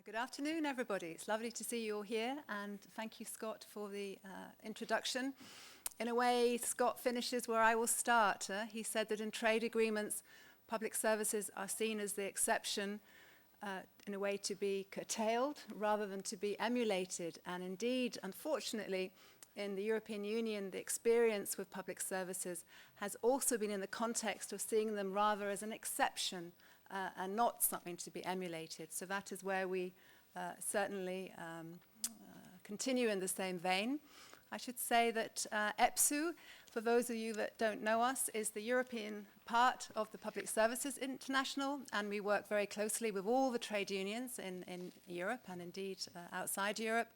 Good afternoon, everybody. It's lovely to see you all here, and thank you, Scott, for the introduction. In a way, Scott finishes where I will start. He said that in trade agreements, public services are seen as the exception, in a way to be curtailed rather than to be emulated. And indeed, unfortunately, in the European Union, the experience with public services has also been in the context of seeing them rather as an exception and not something to be emulated. So that is where we certainly continue in the same vein. I should say that EPSU, for those of you that don't know us, is the European part of the Public Services International, and we work very closely with all the trade unions in Europe and indeed outside Europe.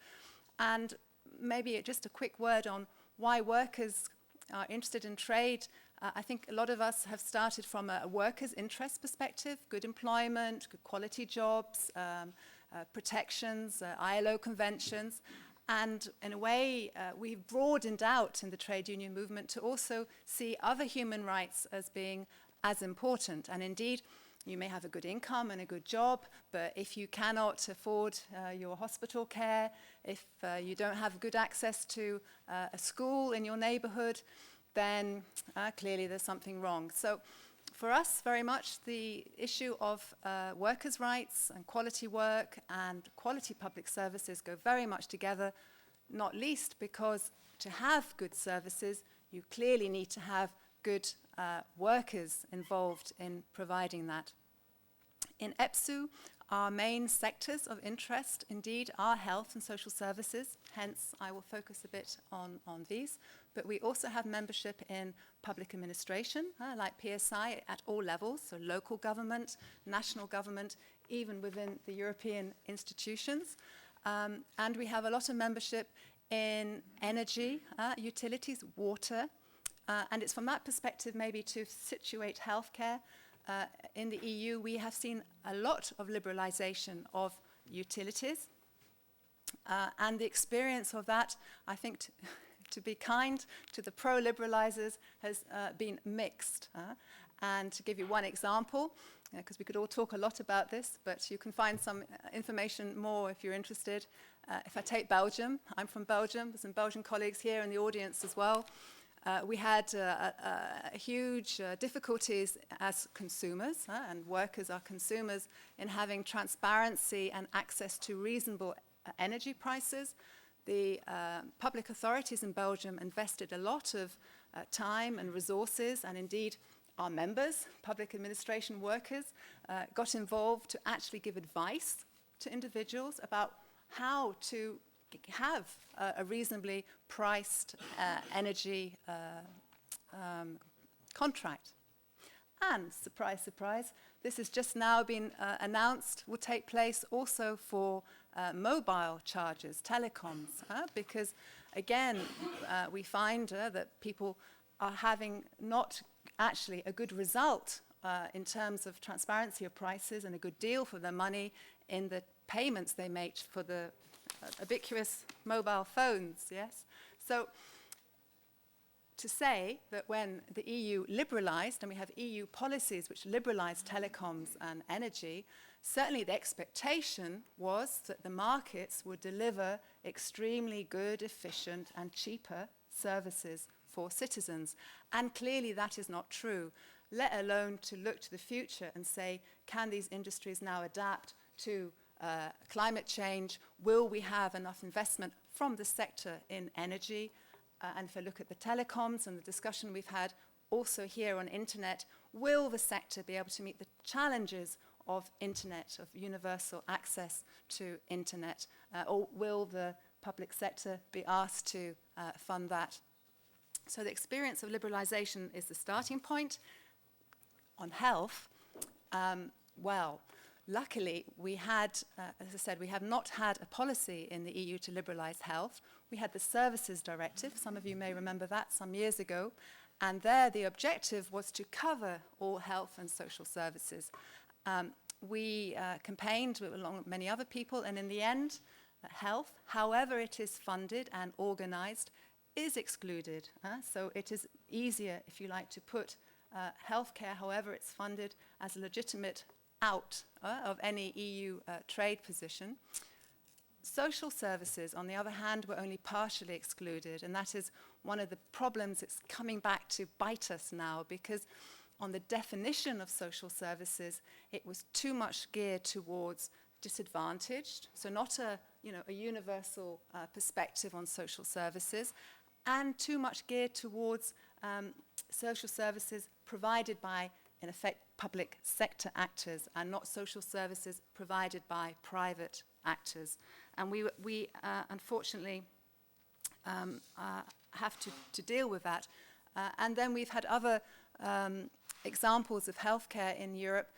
And maybe just a quick word on why workers are interested in trade. I think a lot of us have started from a workers' interest perspective, good employment, good quality jobs, protections, ILO conventions. And in a way, we've broadened out in the trade union movement to also see other human rights as being as important. And indeed, you may have a good income and a good job, but if you cannot afford your hospital care, if you don't have good access to a school in your neighborhood, then clearly there's something wrong. So for us, very much the issue of workers' rights and quality work and quality public services go very much together, not least because to have good services, you clearly need to have good workers involved in providing that. In EPSU, our main sectors of interest, indeed, are health and social services. Hence, I will focus a bit on these. But we also have membership in public administration, like PSI, at all levels, so local government, national government, even within the European institutions. And we have a lot of membership in energy, utilities, water. And it's from that perspective, maybe to situate healthcare. In the EU, we have seen a lot of liberalization of utilities. And the experience of that, I think, to be kind to the pro-liberalizers, has been mixed. And to give you one example, because we could all talk a lot about this, but you can find some information more if you're interested. If I take Belgium, I'm from Belgium, there's some Belgian colleagues here in the audience as well. We had huge difficulties as consumers, and workers are consumers, in having transparency and access to reasonable energy prices. The public authorities in Belgium invested a lot of time and resources, and indeed our members, public administration workers, got involved to actually give advice to individuals about how to have a reasonably priced energy contract. And surprise, surprise, this has just now been announced, will take place also for mobile charges, telecoms, because again, we find that people are having not actually a good result in terms of transparency of prices and a good deal for their money in the payments they make for the ubiquitous mobile phones, yes? So to say that when the EU liberalized, and we have EU policies which liberalize telecoms and energy, certainly the expectation was that the markets would deliver extremely good, efficient, and cheaper services for citizens. And clearly that is not true, let alone to look to the future and say, can these industries now adapt to climate change? Will we have enough investment from the sector in energy? And if I look at the telecoms and the discussion we've had also here on internet, will the sector be able to meet the challenges of internet, of universal access to internet? Or will the public sector be asked to fund that? So the experience of liberalization is the starting point. On health, well, luckily, we had, as I said, we have not had a policy in the EU to liberalize health. We had the Services Directive, some of you may remember that, some years ago, and there the objective was to cover all health and social services. We campaigned along with many other people, and in the end, health, however it is funded and organized, is excluded. So it is easier, if you like, to put healthcare, however it's funded, as a legitimate out of any EU trade position. Social services, on the other hand, were only partially excluded, and that is one of the problems that's coming back to bite us now, because on the definition of social services, it was too much geared towards disadvantaged, so not a universal perspective on social services, and too much geared towards social services provided by, in effect, public sector actors, and not social services provided by private actors. And we unfortunately have to deal with that. And then we've had other examples of healthcare in Europe,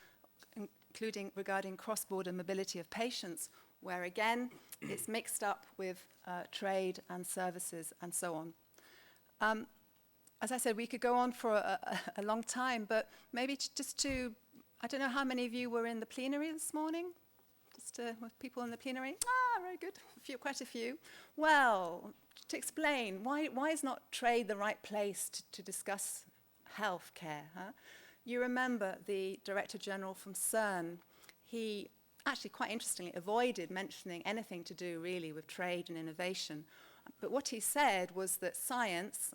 including regarding cross-border mobility of patients, where again it's mixed up with trade and services and so on. As I said, we could go on for a long time, but maybe I don't know how many of you were in the plenary this morning? With people in the plenary? Very good, quite a few. Well, to explain, why is not trade the right place to discuss healthcare? You remember the Director General from CERN, he actually quite interestingly avoided mentioning anything to do really with trade and innovation. But what he said was that science,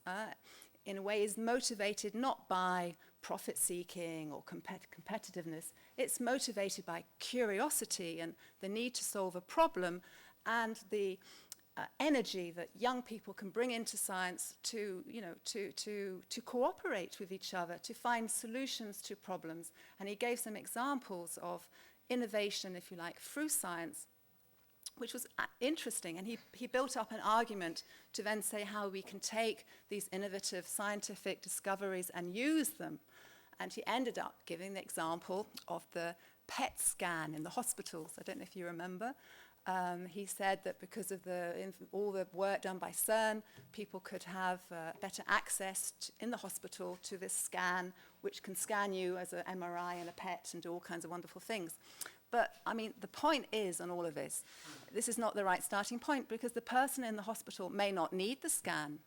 in a way, is motivated not by profit-seeking or competitiveness. It's motivated by curiosity and the need to solve a problem, and the energy that young people can bring into science to cooperate with each other, to find solutions to problems. And he gave some examples of innovation, if you like, through science, which was interesting. And he built up an argument to then say how we can take these innovative scientific discoveries and use them. And he ended up giving the example of the PET scan in the hospitals. I don't know if you remember. He said that because of all the work done by CERN, people could have better access in the hospital to this scan, which can scan you as an MRI and a PET and do all kinds of wonderful things. But, I mean, the point is, on all of this is not the right starting point, because the person in the hospital may not need the scan.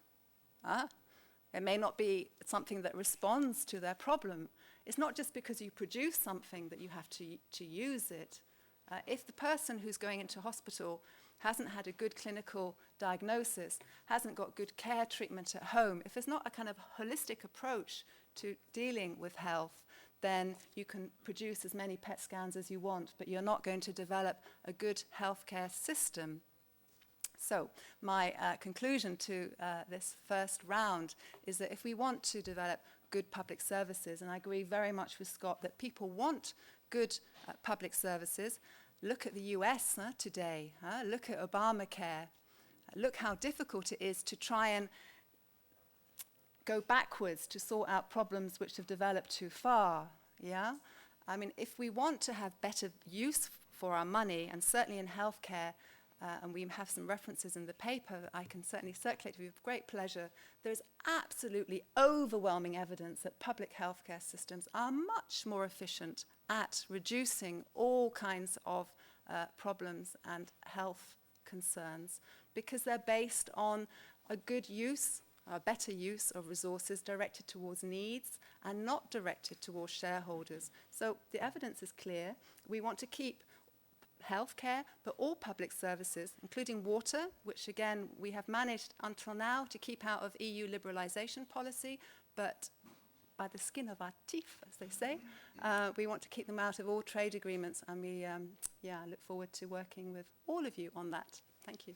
It may not be something that responds to their problem. It's not just because you produce something that you have to use it. If the person who's going into hospital hasn't had a good clinical diagnosis, hasn't got good care treatment at home, if there's not a kind of holistic approach to dealing with health, then you can produce as many PET scans as you want, but you're not going to develop a good healthcare system. So my conclusion to this first round is that if we want to develop good public services, and I agree very much with Scott that people want good public services, look at the US today, look at Obamacare, look how difficult it is to try and go backwards to sort out problems which have developed too far, yeah? I mean, if we want to have better use for our money, and certainly in healthcare, and we have some references in the paper that I can certainly circulate with great pleasure, there's absolutely overwhelming evidence that public healthcare systems are much more efficient at reducing all kinds of problems and health concerns, because they're based on a good use, a better use of resources directed towards needs and not directed towards shareholders. So the evidence is clear. We want to keep healthcare, but all public services, including water, which again we have managed until now to keep out of EU liberalisation policy, but by the skin of our teeth, as they say, we want to keep them out of all trade agreements, and we look forward to working with all of you on that. Thank you.